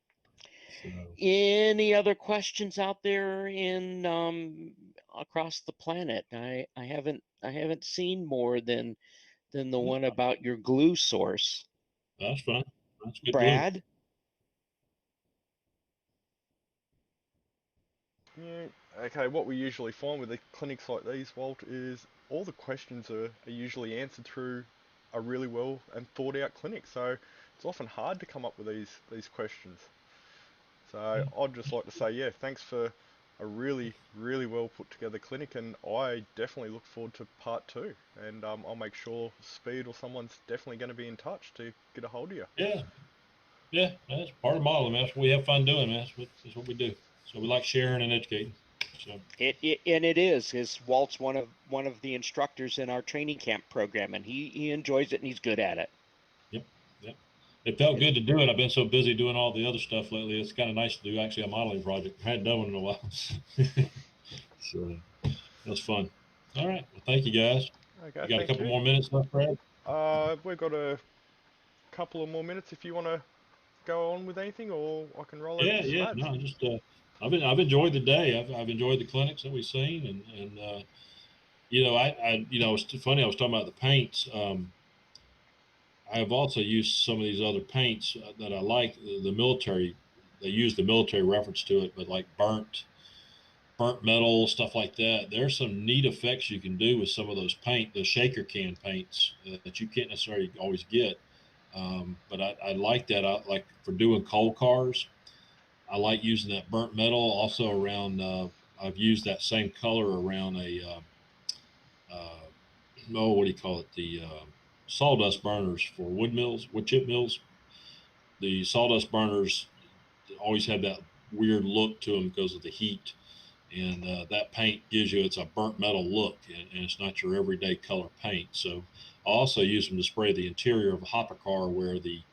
So, Any other questions out there in across the planet? I haven't seen more than the one about your glue source. that's fine. That's good glue. Brad? Yeah, okay, what we usually find with the clinics like these, Walt, is all the questions are usually answered through a really well and thought out clinic. So it's often hard to come up with these questions. So I'd just like to say, yeah, thanks for a really, really well put together clinic, and I definitely look forward to part two. And I'll make sure Speed or someone's definitely going to be in touch to get a hold of you. Yeah, yeah, that's part of modeling, man. That's what we have fun doing, man. That's what we do. So we like sharing and educating. So It is Walt's one of the instructors in our training camp program, and he enjoys it and he's good at it. yep, yep. It felt good to do it. I've been so busy doing all the other stuff lately. It's kind of nice to do actually a modeling project. I hadn't done one in a while. So that was fun. All right. Well, thank you guys. Okay, You got a thank couple you. more minutes left, Brad? We've got a couple of more minutes if you want to go on with anything, or I can roll over Yeah, to some yeah. ads. No, just I've enjoyed the day. I've enjoyed the clinics that we've seen, and it's funny. I was talking about the paints. I have also used some of these other paints that I like. The military, they use the military reference to it, but like burnt metal, stuff like that. There's some neat effects you can do with some of those the shaker can paints that you can't necessarily always get. But I like that. I like for doing coal cars. I like using that burnt metal. Also around, I've used that same color around uh, what do you call it? The sawdust burners for wood chip mills. The sawdust burners always have that weird look to them because of the heat, and that paint gives you it's a burnt metal look, and it's not your everyday color paint. So I also use them to spray the interior of a hopper car where the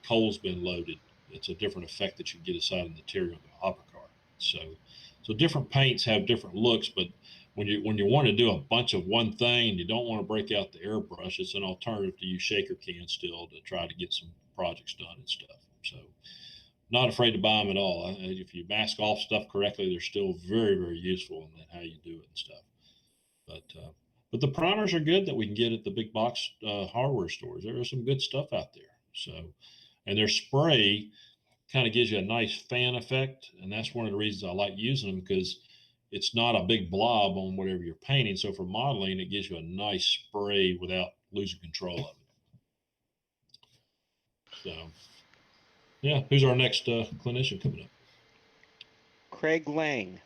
coal's been loaded. It's a different effect that you get inside of the interior of the hopper car. So different paints have different looks, but when you want to do a bunch of one thing, you don't want to break out the airbrush. It's an alternative to use shaker cans still to try to get some projects done and stuff. So not afraid to buy them at all. If you mask off stuff correctly, they're still very, very useful in how you do it and stuff. But the primers are good that we can get at the big box hardware stores. There is some good stuff out there. So, and their spray kind of gives you a nice fan effect, and that's one of the reasons I like using them, because it's not a big blob on whatever you're painting. So for modeling, it gives you a nice spray without losing control of it. So, yeah, who's our next clinician coming up? Craig Lang.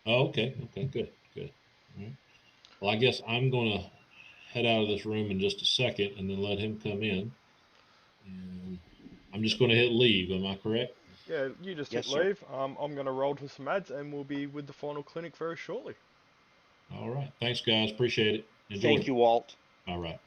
Oh, okay, good. All right. Well, I guess I'm going to head out of this room in just a second and then let him come in. And I'm just going to hit leave. Am I correct? Yeah, you just Yes, hit sir. leave. I'm going to roll to some ads and we'll be with the final clinic very shortly. All right. Thanks, guys. Appreciate it. Enjoy. Thank you, Walt. All right.